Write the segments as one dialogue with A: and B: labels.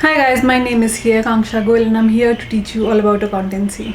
A: Hi guys, my name is here Kanksha Goel and I'm here to teach you all about accountancy.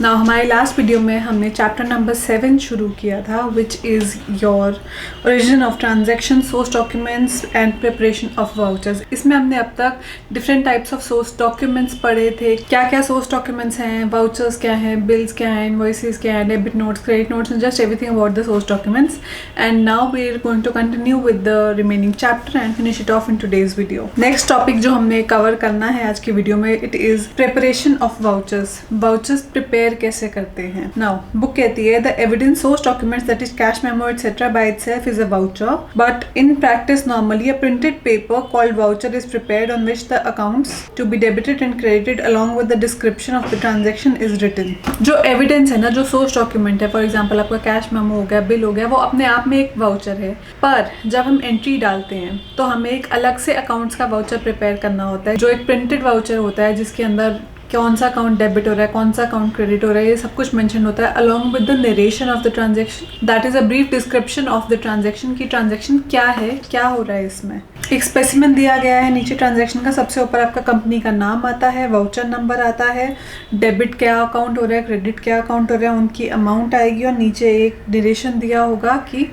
A: Now हमारे last video में हमने chapter number 7 शुरू किया था विच is your origin of transaction, source documents and preparation of vouchers. इसमें हमने अब तक different types of source documents पढ़े थे। क्या क्या सोर्स डॉक्यूमेंट्स हैं, वाउचर्स क्या हैं, बिल्स क्या हैं, इनवॉइसेस क्या हैं, debit notes, credit notes, just everything about the source documents. And now we are going to continue with the remaining chapter and finish it off in today's video. Next topic जो हमने cover करना है आज की video में, it is preparation of vouchers. Vouchers prepare कैसे करते हैं। नाउ बुक कहती है the evidence source documents that is cash memo etcetera by itself is a voucher, but in practice normally a printed paper called voucher is prepared on which the accounts to be debited and credited along with the description of the transaction is written. जो evidence है ना, जो source document है, for example आपका cash memo हो गया, bill हो गया, वो अपने आप में एक वाउचर है। पर जब हम एंट्री डालते हैं तो हमें एक अलग से अकाउंट्स का वाउचर प्रिपेयर करना होता है, जो एक प्रिंटेड वाउचर होता है जिसके अंदर कौन सा अकाउंट डेबिट हो रहा है, कौन सा अकाउंट क्रेडिट हो रहा है, ये सब कुछ मेंशन होता है along with the narration of the transaction. That is a brief description of the transaction की ट्रांजैक्शन क्या है, क्या हो रहा है इसमें। एक स्पेसिमेन दिया गया है नीचे ट्रांजैक्शन का। सबसे ऊपर आपका कंपनी का नाम आता है, वाउचर नंबर आता है, डेबिट क्या अकाउंट हो रहा है, क्रेडिट क्या अकाउंट हो रहा है, उनकी अमाउंट आएगी और नीचे एक नरेशन दिया होगा कि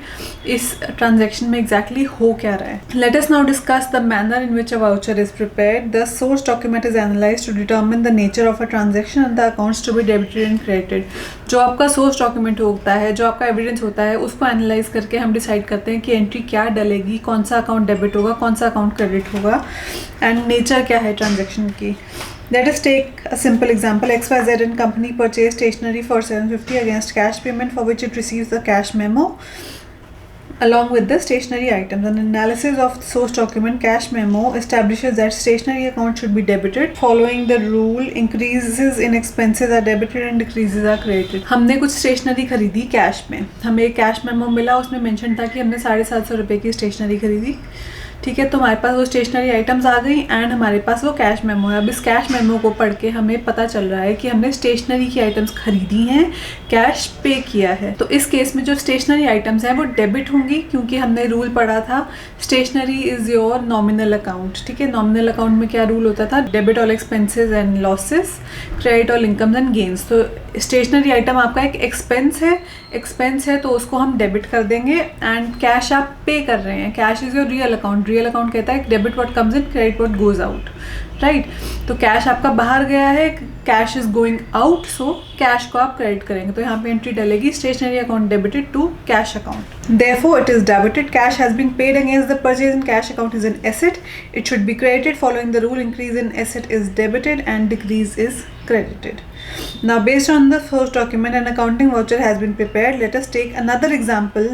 A: इस ट्रांजैक्शन में एग्जैक्टली हो क्या रहा है। Let us now discuss the manner in which a voucher is prepared. The source document is analysed to determine the nature of a transaction and the accounts to be debited and credited. जो आपका source document होता है, जो आपका evidence होता है, उसको analyse करके हम डिसाइड करते हैं कि एंट्री क्या डलेगी, कौन सा अकाउंट डेबिट होगा, कौन सा अकाउंट क्रेडिट होगा, एंड नेचर क्या है ट्रांजैक्शन की। Let us take a simple example. XYZ and company purchased stationery for 750 against cash payment for which it receives the cash memo along with the stationery items. An analysis of the source document cash memo establishes that stationery account should be debited. Following the rule, increases in expenses are debited and decreases are credited. हमने कुछ stationery खरीदी cash में, हमें एक cash memo मिला, उसमें mention था कि हमने 750 रुपये की स्टेशनरी खरीदी। ठीक है, तो हमारे पास वो स्टेशनरी आइटम्स आ गई एंड हमारे पास वो कैश मेमो है। अब इस कैश मेमो को पढ़ के हमें पता चल रहा है कि हमने स्टेशनरी की आइटम्स खरीदी हैं, कैश पे किया है। तो इस केस में जो स्टेशनरी आइटम्स हैं वो डेबिट होंगी, क्योंकि हमने रूल पढ़ा था stationery is your nominal account. ठीक है, नॉमिनल अकाउंट में क्या रूल होता था, debit all expenses and losses, credit all incomes and gains. तो स्टेशनरी आइटम आपका एक एक्सपेंस है तो उसको हम डेबिट कर देंगे एंड कैश आप पे कर रहे हैं। Cash is your real account. Real account कहता है debit what comes in, credit what goes out, right. तो कैश आपका बाहर गया है, cash is going out, so cash को आप क्रेडिट करेंगे। तो यहाँ पे एंट्री डलेगी stationery account debited to cash account. Therefore it is debited, cash has been paid against the purchase and cash account is an asset, it should be credited. Following the rule, increase in asset is debited and decrease is credited. Now based on the first document, an accounting voucher has been prepared. Let us take another example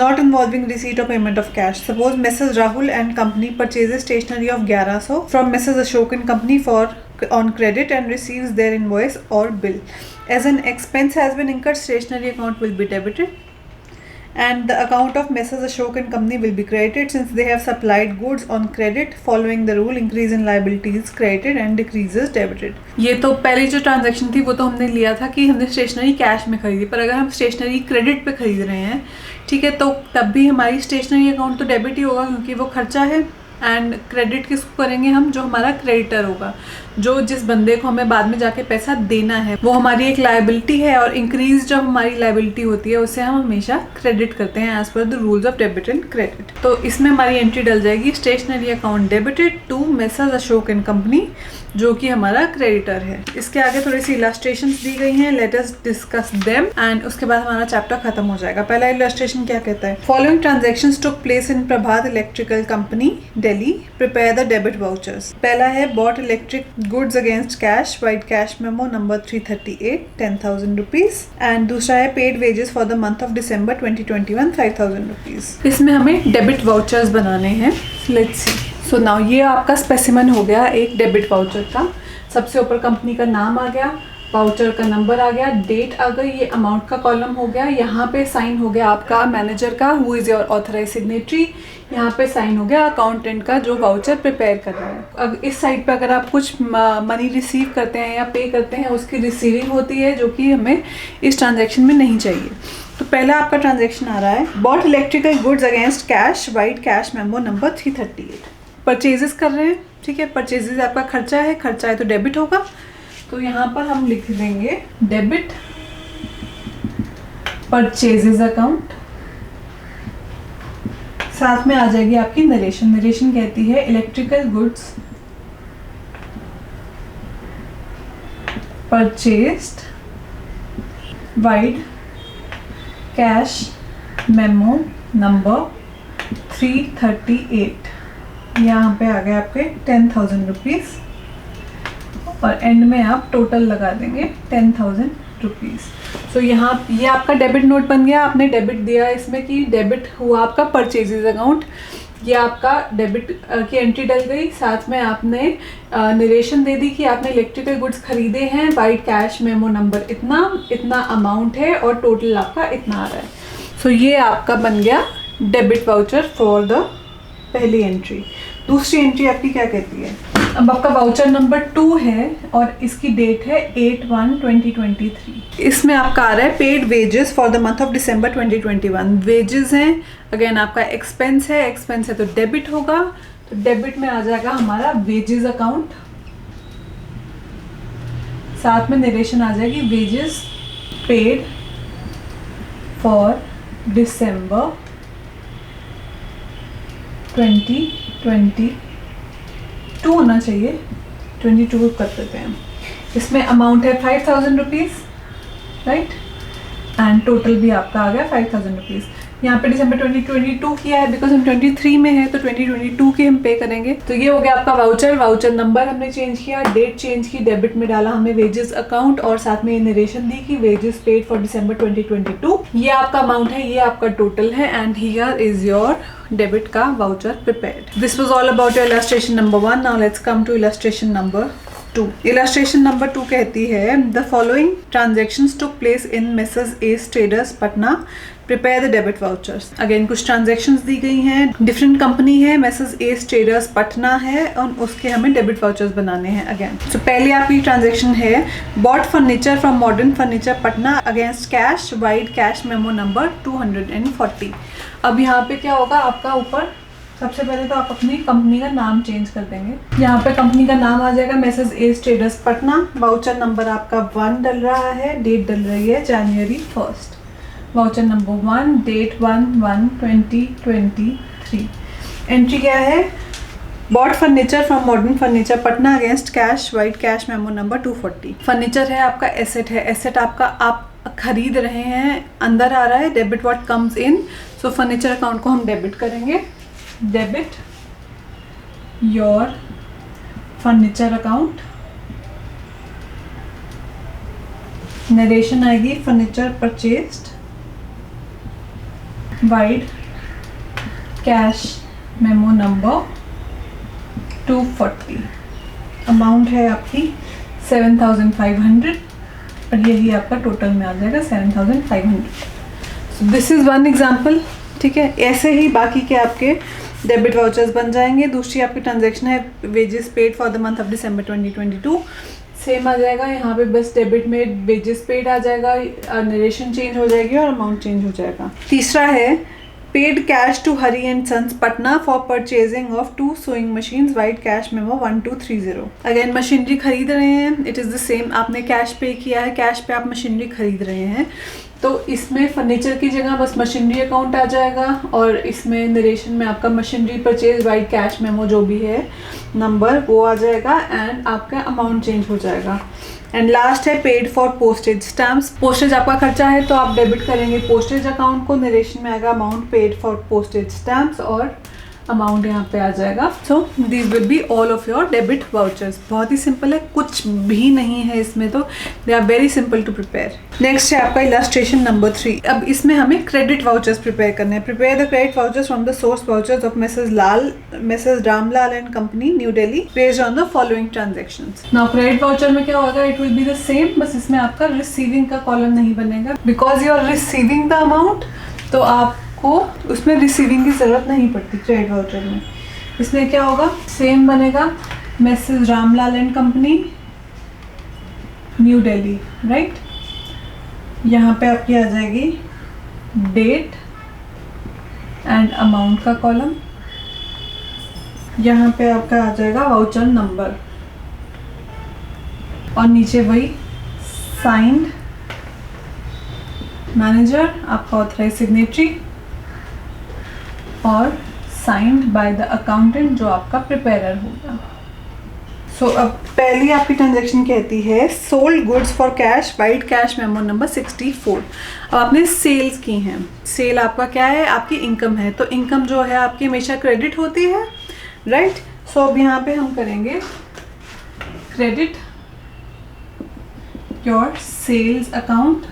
A: not involving receipt or payment of cash. Suppose Mrs. Rahul and company purchases stationery of 1100 from Mrs. Ashok and company on credit and receives their invoice or bill. As an expense has been incurred, stationery account will be debited and the account of Mrs. Ashok and company will be credited since they have supplied goods on credit. Following the rule, increase in liabilities credited and decreases debited. ये तो पहली जो transaction थी वो तो हमने लिया था कि हमने स्टेशनरी कैश में खरीदी, पर अगर हम स्टेशनरी क्रेडिट पे खरीद रहे हैं, ठीक है, तो तब भी हमारी स्टेशनरी अकाउंट तो डेबिट ही होगा क्योंकि वो खर्चा है। एंड क्रेडिट किसको करेंगे हम, जो हमारा क्रेडिटर होगा, जो जिस बंदे को हमें बाद में जाके पैसा देना है, वो हमारी एक लायबिलिटी है। और इंक्रीज जब हमारी लायबिलिटी होती है उससे हम हमेशा क्रेडिट करते हैं as per the rules of debit and credit. तो इसमें हमारी एंट्री डल जाएगी stationery account debited to Mrs Ashok and company, जो कि हमारा क्रेडिटर है। इसके आगे थोड़ी सी इलस्ट्रेशंस दी गई हैं, let us discuss them and उसके बाद हमारा चैप्टर खत्म हो जाएगा। पहला इलस्ट्रेशन क्या कहता है, following transactions took place in Prabhat electrical company Delhi, prepare the debit vouchers. पहला है bought electric goods against cash, white cash memo number 338 10,000 rupees, and दूसरा है paid wages for the month of December 2021 5,000 rupees. इसमें हमें debit vouchers बनाने हैं। Let's see. So now ये आपका स्पेसिमन हो गया एक डेबिट वाउचर का। सबसे ऊपर कंपनी का नाम आ गया, वाउचर का नंबर आ गया, डेट आ गई, ये अमाउंट का कॉलम हो गया, यहाँ पे साइन हो गया आपका मैनेजर का, who is your authorise signatory, यहाँ पे साइन हो गया अकाउंटेंट का जो वाउचर प्रिपेयर कर रहा है। अब इस साइड पे अगर आप कुछ मनी रिसीव करते हैं या पे करते हैं उसकी रिसीविंग होती है, जो कि हमें इस ट्रांजैक्शन में नहीं चाहिए। तो पहला आपका ट्रांजैक्शन आ रहा है, bought electrical goods against cash, white cash memo number 338। Purchases कर रहे हैं, ठीक है, परचेजेस आपका खर्चा है तो डेबिट होगा। तो यहाँ पर हम लिख देंगे डेबिट परचेजेस अकाउंट, साथ में आ जाएगी आपकी नरेशन कहती है electrical goods purchased vide cash memo number 338। यहाँ पे आ गए आपके 10,000 रुपीज़ और एंड में आप टोटल लगा देंगे 10,000 रुपीज़। सो यहाँ ये आपका डेबिट नोट बन गया, आपने डेबिट दिया इसमें कि डेबिट हुआ आपका परचेजेज अकाउंट, ये आपका डेबिट की एंट्री डल गई, साथ में आपने नरेशन दे दी कि आपने इलेक्ट्रिकल गुड्स खरीदे हैं, वाइट कैश मेमो नंबर इतना अमाउंट है और टोटल आपका इतना आ रहा है। सो ये आपका बन गया डेबिट वाउचर फॉर द पहली एंट्री। दूसरी एंट्री आपकी क्या कहती है, अब आपका वाउचर नंबर 2 है और इसकी डेट है 8/1/2023। इसमें आपका आ रहा है paid wages for the month of December 2021। Wages हैं, अगेन आपका एक्सपेंस है तो डेबिट होगा, तो डेबिट में आ जाएगा हमारा वेजेस अकाउंट, साथ में नरेशन आ जाएगी वेजेस पेड फॉर दिसंबर 2022 होना चाहिए, 22 कर देते हैं। इसमें अमाउंट है 5,000 रुपीज़, राइट, एंड टोटल भी आपका आ गया 5,000 रुपीज़। यहाँ पे दिसंबर 2022 किया है, बिकॉज हम 23 में है तो 2022 के हम पे करेंगे। तो ये हो गया आपका वाउचर नंबर हमने चेंज किया, डेट चेंज की, डेबिट में डाला हमने वेजेस अकाउंट और साथ में नरेशन दी कि वेजेस पेड फॉर दिसंबर 2022। ये आपका अमाउंट है, ये आपका टोटल है, and here is your debit का voucher prepared. This was all about your illustration number 1। Now let's come to illustration number 2। Illustration number 2 कहती है the following transactions took place in Messrs S traders Patna, prepare the debit vouchers. Again कुछ transactions दी गई हैं, different company है, Messrs S traders Patna है और उसके हमें डेबिट वाउचर्स बनाने हैं। अगेन सो पहले आपकी ट्रांजेक्शन है bought furniture from modern furniture Patna against cash, vide cash memo number 240। अब यहाँ पे क्या होगा आपका, ऊपर सबसे पहले तो आप अपनी कंपनी का नाम चेंज कर देंगे। यहाँ पे कंपनी का नाम आ जाएगा messrs S traders Patna, voucher number आपका 1 डल रहा है, डेट डल रही है January 1st, voucher number 1, date 1/1/2023। Entry क्या है, bought furniture from modern furniture Patna against cash, vide cash memo number 240। Furniture है आपका, एसेट है, एसेट आपका आप खरीद रहे हैं, अंदर आ रहा है, debit what comes in, so furniture account को हम डेबिट करेंगे, debit your furniture account. Narration आएगी furniture purchased, vide cash memo number 240। Amount है आपकी 7,500 और यही आपका टोटल में आ जाएगा 7,500। दिस इज़ वन एग्जाम्पल, ठीक है। ऐसे ही बाकी के आपके डेबिट वाउचर्स बन जाएंगे। दूसरी आपकी ट्रांजैक्शन है wages paid for the month of December 2022, same आ जाएगा, यहाँ पे बस डेबिट में वेजेस पेड आ जाएगा, नरेशन चेंज हो जाएगी और अमाउंट चेंज हो जाएगा। तीसरा है paid cash to Hari and sons Patna for purchasing of 2 sewing machines, vide cash memo 1230। Again machinery खरीद रहे हैं, इट इज़ द सेम, आपने कैश पे किया है, कैश पे आप मशीनरी खरीद रहे हैं, तो इसमें फर्नीचर की जगह बस मशीनरी अकाउंट आ जाएगा और इसमें नरेशन में आपका machinery purchase, wide cash memo जो भी है नंबर वो आ जाएगा एंड आपका अमाउंट चेंज हो जाएगा। एंड लास्ट है paid for postage stamps, postage आपका खर्चा है तो आप डेबिट करेंगे पोस्टेज अकाउंट को, नरेशन में आएगा amount paid for postage stamps और अमाउंट यहाँ पे आ जाएगा। So this will be all of your debit vouchers. बहुत ही सिंपल है, कुछ भी नहीं है इसमें, तो they are very simple to prepare. Next है आपका इलस्ट्रेशन नंबर 3। अब इसमें हमें क्रेडिट वाउचर्स प्रिपेयर करने हैं। Prepare the credit vouchers from the source vouchers of Mrs Ramlal and company new Delhi based on the following transactions. Now credit voucher में क्या होगा, it will be the same, बस इसमें आपका रिसीविंग का कॉलम नहीं बनेगा because you are receiving the amount, तो आपको उसमें रिसीविंग की जरूरत नहीं पड़ती क्रेडिट वाउचर में। इसमें क्या होगा, सेम बनेगा Mrs Ramlal and company new Delhi, right. यहाँ पे आपकी आ जाएगी डेट एंड अमाउंट का कॉलम, यहाँ पे आपका आ जाएगा वाउचर नंबर, और नीचे वही साइंड मैनेजर, आपका ऑथराइज सिग्नेटरी, और साइंड बाय द अकाउंटेंट जो आपका प्रिपेयर होगा। सो अब पहली आपकी ट्रांजैक्शन कहती है sold goods for cash, white cash memo number 64। अब आपने सेल्स की हैं, सेल आपका क्या है, आपकी इनकम है, तो इनकम जो है आपकी हमेशा क्रेडिट होती है, राइट। सो अब यहाँ पे हम करेंगे credit your sales account,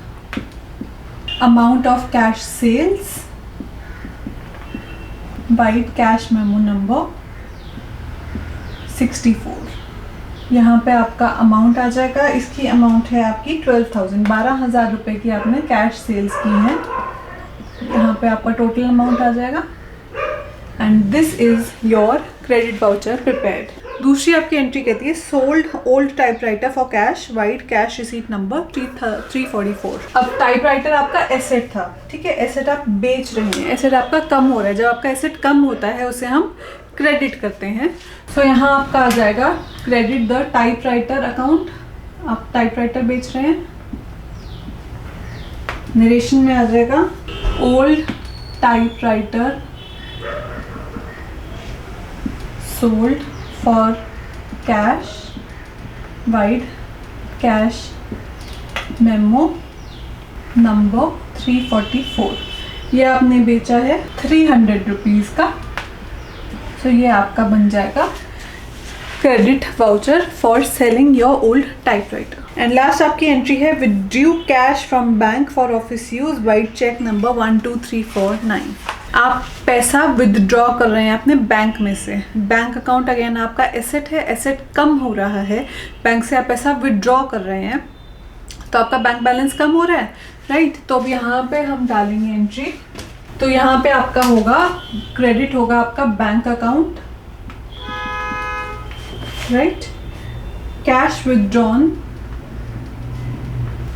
A: amount of cash sales, white cash memo number 64। यहाँ पे आपका अमाउंट आ जाएगा, इसकी अमाउंट है आपकी 12,000, 12,000 रुपये की आपने कैश सेल्स की है। यहाँ पे आपका टोटल अमाउंट आ जाएगा and this is your credit voucher prepared. दूसरी आपकी एंट्री कहती है sold old typewriter for cash, white cash receipt number 344। अब टाइपराइटर आपका एसेट था, ठीक है, एसेट आप बेच रहे हैं, एसेट आपका कम हो रहा है। जब आपका एसेट कम होता है उसे हम क्रेडिट करते हैं। सो यहाँ आपका आ जाएगा क्रेडिट द टाइपराइटर अकाउंट, आप टाइपराइटर बेच रहे हैं। नरेशन में आ जाएगा old typewriter sold for cash, white cash memo number 344। ये आपने बेचा है 300 रुपीज़ का। तो ये आपका बन जाएगा credit voucher for selling your old typewriter. And last आपकी एंट्री है withdrew cash from bank for office use, white cheque number 12349। आप पैसा विदड्रॉ कर रहे हैं अपने बैंक में से। बैंक अकाउंट अगेन आपका एसेट है, एसेट कम हो रहा है, बैंक से आप पैसा विदड्रॉ कर रहे हैं, तो आपका बैंक बैलेंस कम हो रहा है, राइट। तो अब यहाँ पे हम डालेंगे एंट्री, तो यहाँ पे आपका होगा क्रेडिट होगा आपका bank account, right, cash withdrawn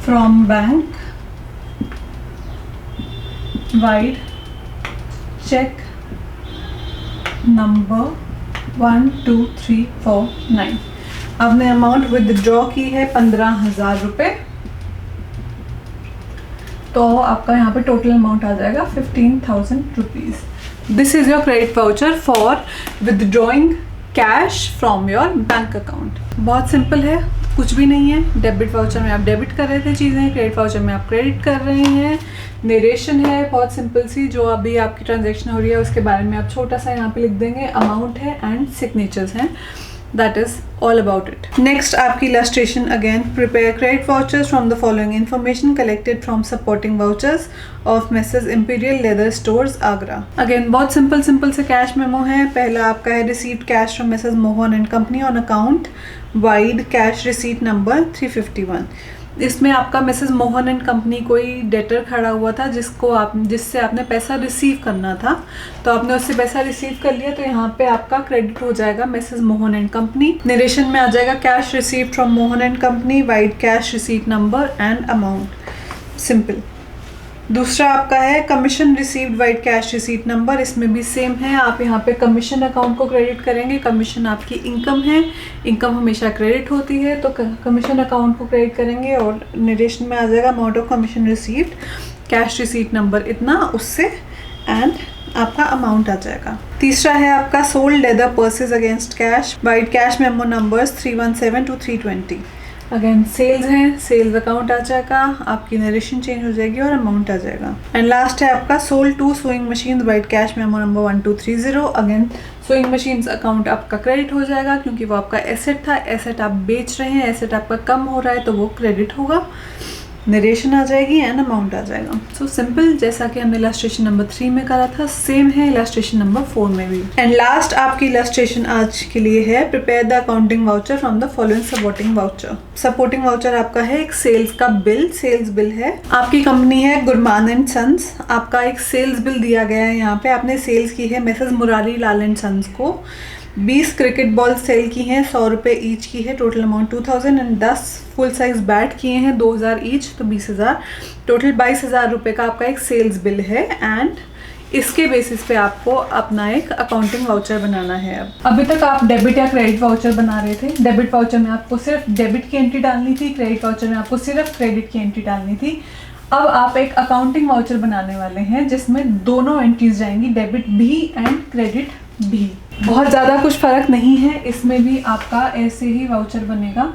A: from bank, white cheque number 12349। आपने अमाउंट विदड्रॉ की है 15,000 रुपये, तो आपका यहाँ पे टोटल अमाउंट आ जाएगा 15,000 rupees. This is your credit voucher for withdrawing cash from your bank account. बहुत सिंपल है, कुछ भी नहीं है। डेबिट वाउचर में आप डेबिट कर रहे थे चीज़ें, क्रेडिट वाउचर में आप क्रेडिट कर रहे हैं। नरेशन है बहुत सिंपल सी, जो अभी आपकी ट्रांजैक्शन हो रही है उसके बारे में आप छोटा सा यहाँ पे लिख देंगे, अमाउंट है एंड सिग्नेचर्स हैं, that is all about it. Next आपकी illustration again, prepare credit vouchers from the following information collected from supporting vouchers of Mrs. Imperial Leather Stores Agra. Again बहुत simple से cash memo है। पहला आपका है received cash from Mrs. Mohan and Company on account wide cash receipt number 351। इसमें आपका Mrs Mohan and company कोई debtor खड़ा हुआ था जिससे आपने पैसा रिसीव करना था, तो आपने उससे पैसा रिसीव कर लिया, तो यहाँ पे आपका क्रेडिट हो जाएगा Mrs Mohan and company. Narration में आ जाएगा cash received from Mohan and company, wide cash receipt number and amount, simple. दूसरा आपका है commission received wide cash receipt number, इसमें भी सेम है, आप यहाँ पे कमीशन अकाउंट को क्रेडिट करेंगे। कमीशन आपकी इनकम है, इनकम हमेशा क्रेडिट होती है, तो कमीशन अकाउंट को क्रेडिट करेंगे। और नरेशन में आ जाएगा amount of commission received, cash receipt number इतना, उससे एंड आपका अमाउंट आ जाएगा। तीसरा है आपका sold leather purses against cash, vide cash memo numbers 317 to 320। Again sales है, सेल्स अकाउंट आ जाएगा, आपकी नरेशन चेंज हो जाएगी और अमाउंट आ जाएगा। एंड लास्ट है आपका sold 2 sewing machine white cash memo number 1230। Again sewing machines account आपका क्रेडिट हो जाएगा क्योंकि वो आपका एसेट था, एसेट आप बेच रहे हैं, एसेट आपका कम हो रहा है तो वो क्रेडिट होगा, नरेशन आ जाएगी एंड अमाउंट आ जाएगा। सो सिंपल, जैसा कि हमने इलस्ट्रेशन नंबर 3 में करा था सेम है इलस्ट्रेशन नंबर 4 में भी। एंड लास्ट आपकी इलस्ट्रेशन आज के लिए है prepare the accounting voucher from the following supporting voucher. Supporting voucher आपका है एक सेल्स का बिल, सेल्स बिल है, आपकी कंपनी है गुरमान एंड सन्स, आपका एक सेल्स बिल दिया गया है, यहाँ पे आपने सेल्स की है Mrs Murari Lal and sons को, 20 क्रिकेट बॉल सेल की हैं, 100 रुपये ईच की है, total amount 2000 and 10 full size bat किए हैं 2000 ईच तो 20,000, टोटल 22,000 रुपये का आपका एक सेल्स बिल है। एंड इसके बेसिस पे आपको अपना एक अकाउंटिंग वाउचर बनाना है। अब अभी तक आप डेबिट या क्रेडिट वाउचर बना रहे थे, डेबिट वाउचर में आपको सिर्फ डेबिट की एंट्री डालनी थी, क्रेडिट वाउचर में आपको सिर्फ क्रेडिट की एंट्री डालनी थी। अब आप एक अकाउंटिंग वाउचर बनाने वाले हैं जिसमें दोनों एंट्रीज जाएंगी, डेबिट भी एंड क्रेडिट भी। बहुत ज़्यादा कुछ फर्क नहीं है, इसमें भी आपका ऐसे ही वाउचर बनेगा।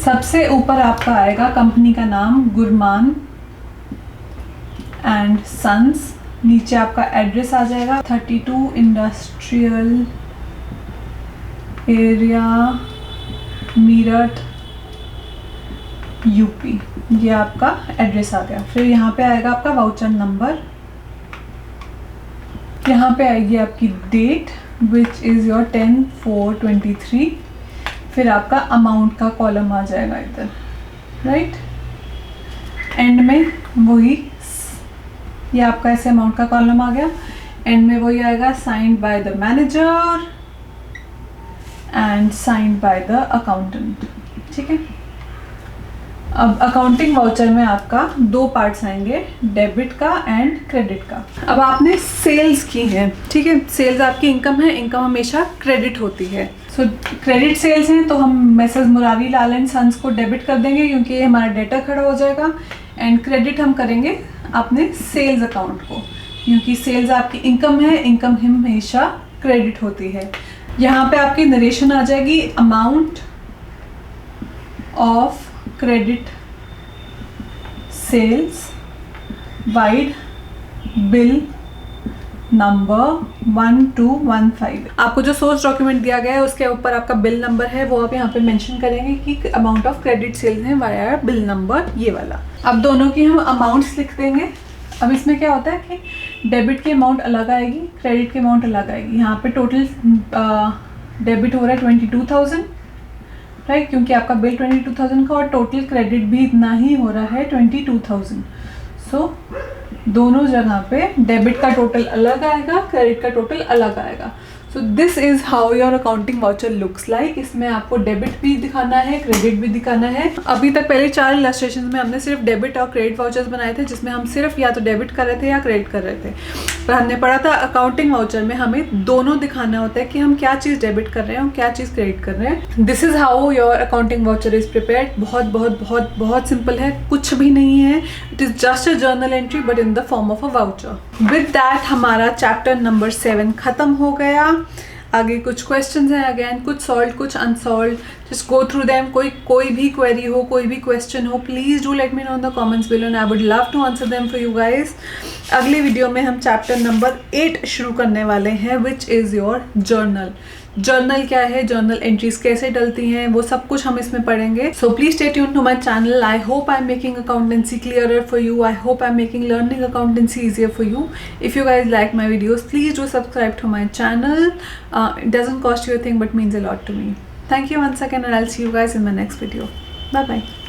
A: सबसे ऊपर आपका आएगा कंपनी का नाम गुरमान एंड सन्स, नीचे आपका एड्रेस आ जाएगा 32 इंडस्ट्रियल एरिया मीरठ यूपी, ये आपका एड्रेस आ गया। फिर यहाँ पे आएगा आपका वाउचर नंबर, यहाँ पे आएगी आपकी डेट विच इज़ योर 10/4/23, फिर आपका अमाउंट का कॉलम आ जाएगा इधर, राइट। एंड में वही ये आपका ऐसे अमाउंट का कॉलम आ गया, एंड में वही आएगा signed by the manager and signed by the accountant, ठीक है। अब अकाउंटिंग वाउचर में आपका 2 पार्ट्स आएंगे, डेबिट का एंड क्रेडिट का। अब आपने सेल्स की है, ठीक है, सेल्स आपकी इनकम है, इनकम हमेशा क्रेडिट होती है। सो क्रेडिट सेल्स हैं तो हम Mrs Murari Lal and sons को डेबिट कर देंगे क्योंकि ये हमारा डेटा खड़ा हो जाएगा, एंड क्रेडिट हम करेंगे अपने सेल्स अकाउंट को क्योंकि सेल्स आपकी इनकम है, इनकम हमेशा क्रेडिट होती है। यहाँ पे आपकी नरेशन आ जाएगी amount of credit sales vide bill number 1215। आपको जो सोर्स डॉक्यूमेंट दिया गया है उसके ऊपर आपका बिल नंबर है, वो आप यहाँ पे मेंशन करेंगे कि अमाउंट ऑफ क्रेडिट सेल्स है वाया बिल नंबर ये वाला। अब दोनों की हम अमाउंट्स लिख देंगे। अब इसमें क्या होता है कि डेबिट की अमाउंट अलग आएगी, क्रेडिट की अमाउंट अलग आएगी। यहाँ पे टोटल डेबिट हो रहा है 22,000, राइट, क्योंकि आपका बिल 22,000 का और टोटल क्रेडिट भी इतना ही हो रहा है 22,000। सो दोनों जगह पे डेबिट का टोटल अलग आएगा, क्रेडिट का टोटल अलग आएगा। So this is how your accounting voucher looks like. इसमें आपको डेबिट भी दिखाना है, क्रेडिट भी दिखाना है। अभी तक पहले 4 इलस्ट्रेशन में हमने सिर्फ डेबिट और क्रेडिट वाउचर्स बनाए थे जिसमें हम सिर्फ या तो डेबिट कर रहे थे या क्रेडिट कर रहे थे, पर हमने पढ़ा था अकाउंटिंग वाउचर में हमें दोनों दिखाना होता है कि हम क्या चीज़ डेबिट कर रहे हैं और क्या चीज़ क्रेडिट कर रहे हैं। This is how your accounting voucher is prepared. बहुत बहुत बहुत बहुत सिंपल है, कुछ भी नहीं है, it is just a journal entry but in the form of a voucher. With that हमारा चैप्टर नंबर 7 खत्म हो गया। आगे कुछ क्वेश्चंस हैं, अगेन कुछ सॉल्व कुछ unsolve, just go through them. कोई भी क्वेरी हो, कोई भी क्वेश्चन हो, please do let me know in the comments below and I would love to answer them for you guys. अगली वीडियो में हम चैप्टर नंबर 8 शुरू करने वाले हैं which is your journal. Journal क्या है, जर्नल एंट्रीज कैसे डलती हैं, वो सब कुछ हम इसमें पढ़ेंगे। So please stay tuned to my channel. I hope I am making accountancy clearer for you. I hope I am making learning accountancy easier for you. If you guys like my videos, please do subscribe to my channel. It doesn't cost you a thing but means a lot to me. Thank you once again and I'll see you guys in my next video. Bye bye.